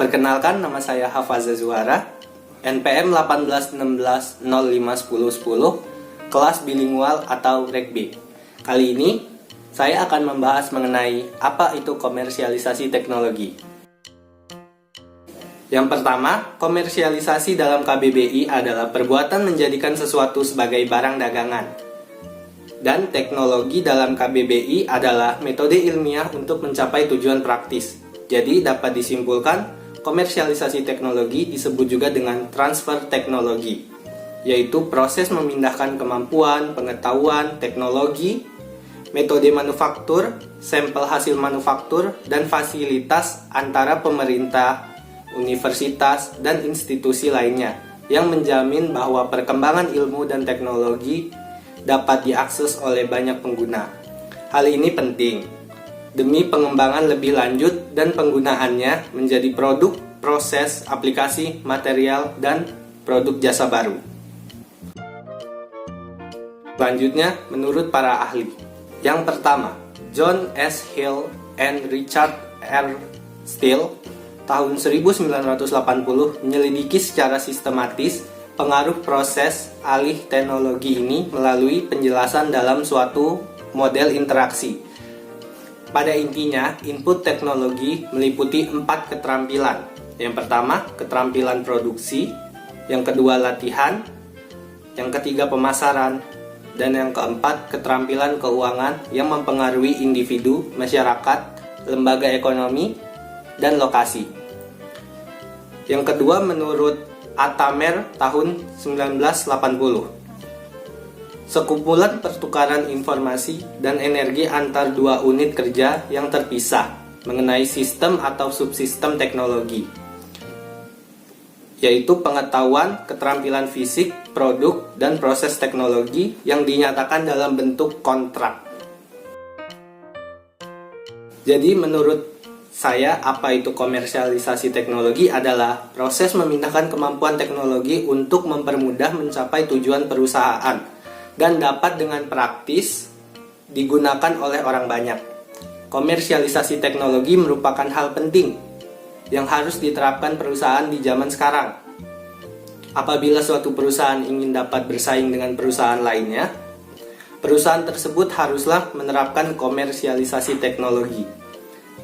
Perkenalkan, nama saya Hafaza Zuhara, NPM 1816051010, kelas bilingual atau Reg B. Kali ini, saya akan membahas mengenai apa itu komersialisasi teknologi. Yang pertama, komersialisasi dalam KBBI adalah perbuatan menjadikan sesuatu sebagai barang dagangan. Dan teknologi dalam KBBI adalah metode ilmiah untuk mencapai tujuan praktis. Jadi dapat disimpulkan, komersialisasi teknologi disebut juga dengan transfer teknologi, yaitu proses memindahkan kemampuan, pengetahuan, teknologi, metode manufaktur, sampel hasil manufaktur, dan fasilitas antara pemerintah, universitas, dan institusi lainnya yang menjamin bahwa perkembangan ilmu dan teknologi dapat diakses oleh banyak pengguna. Hal ini penting demi pengembangan lebih lanjut dan penggunaannya menjadi produk, proses, aplikasi, material, dan produk jasa baru. Selanjutnya, menurut para ahli. Yang pertama, John S. Hill and Richard R. Steele tahun 1980 menyelidiki secara sistematis pengaruh proses alih teknologi ini melalui penjelasan dalam suatu model interaksi. Pada intinya, input teknologi meliputi 4 keterampilan. Yang pertama, keterampilan produksi. Yang kedua, latihan. Yang ketiga, pemasaran. Dan yang keempat, keterampilan keuangan yang mempengaruhi individu, masyarakat, lembaga ekonomi, dan lokasi. Yang kedua, menurut Atamer tahun 1980. Sekumpulan pertukaran informasi dan energi antar dua unit kerja yang terpisah mengenai sistem atau subsistem teknologi, yaitu pengetahuan, keterampilan fisik, produk, dan proses teknologi yang dinyatakan dalam bentuk kontrak. Jadi menurut saya, apa itu komersialisasi teknologi adalah proses memindahkan kemampuan teknologi untuk mempermudah mencapai tujuan perusahaan dan dapat dengan praktis digunakan oleh orang banyak. Komersialisasi teknologi merupakan hal penting yang harus diterapkan perusahaan di zaman sekarang. Apabila suatu perusahaan ingin dapat bersaing dengan perusahaan lainnya, perusahaan tersebut haruslah menerapkan komersialisasi teknologi.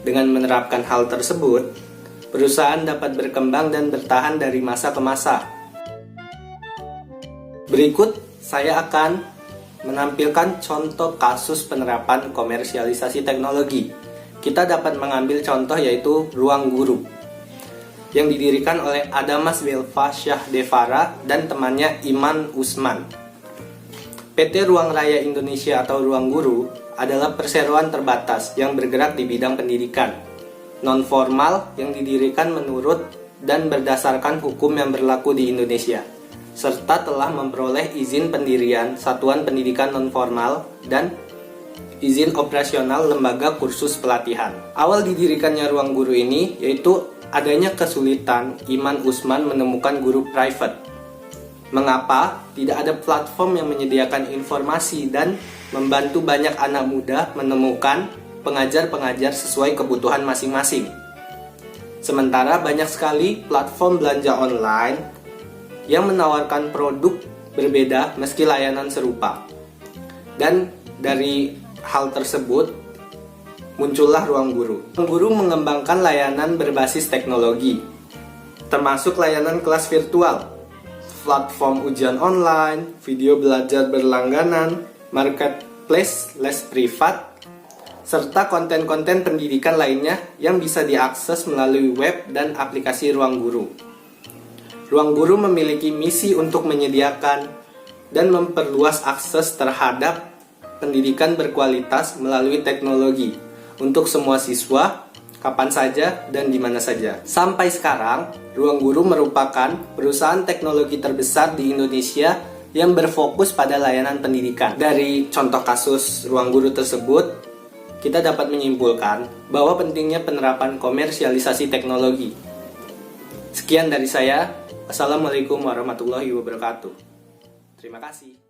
Dengan menerapkan hal tersebut, perusahaan dapat berkembang dan bertahan dari masa ke masa. Berikut, saya akan menampilkan contoh kasus penerapan komersialisasi teknologi. Kita dapat mengambil contoh yaitu Ruang Guru, yang didirikan oleh Adamas Belva Syahdevara dan temannya Iman Usman. PT Ruang Raya Indonesia atau Ruang Guru adalah perseroan terbatas yang bergerak di bidang pendidikan non-formal yang didirikan menurut dan berdasarkan hukum yang berlaku di Indonesia, serta telah memperoleh izin pendirian satuan pendidikan non-formal dan izin operasional lembaga kursus pelatihan. Awal didirikannya Ruang Guru ini yaitu adanya kesulitan Iman Usman menemukan guru private. Mengapa tidak ada platform yang menyediakan informasi dan membantu banyak anak muda menemukan pengajar-pengajar sesuai kebutuhan masing-masing? Sementara banyak sekali platform belanja online yang menawarkan produk berbeda meski layanan serupa. Dan dari hal tersebut muncullah Ruang Guru. Ruang Guru mengembangkan layanan berbasis teknologi, termasuk layanan kelas virtual, platform ujian online, video belajar berlangganan, marketplace les privat, serta konten-konten pendidikan lainnya yang bisa diakses melalui web dan aplikasi Ruang Guru. Ruang Guru memiliki misi untuk menyediakan dan memperluas akses terhadap pendidikan berkualitas melalui teknologi untuk semua siswa, kapan saja dan di mana saja. Sampai sekarang, Ruang Guru merupakan perusahaan teknologi terbesar di Indonesia yang berfokus pada layanan pendidikan. Dari contoh kasus Ruang Guru tersebut, kita dapat menyimpulkan bahwa pentingnya penerapan komersialisasi teknologi. Sekian dari saya. Assalamualaikum warahmatullahi wabarakatuh. Terima kasih.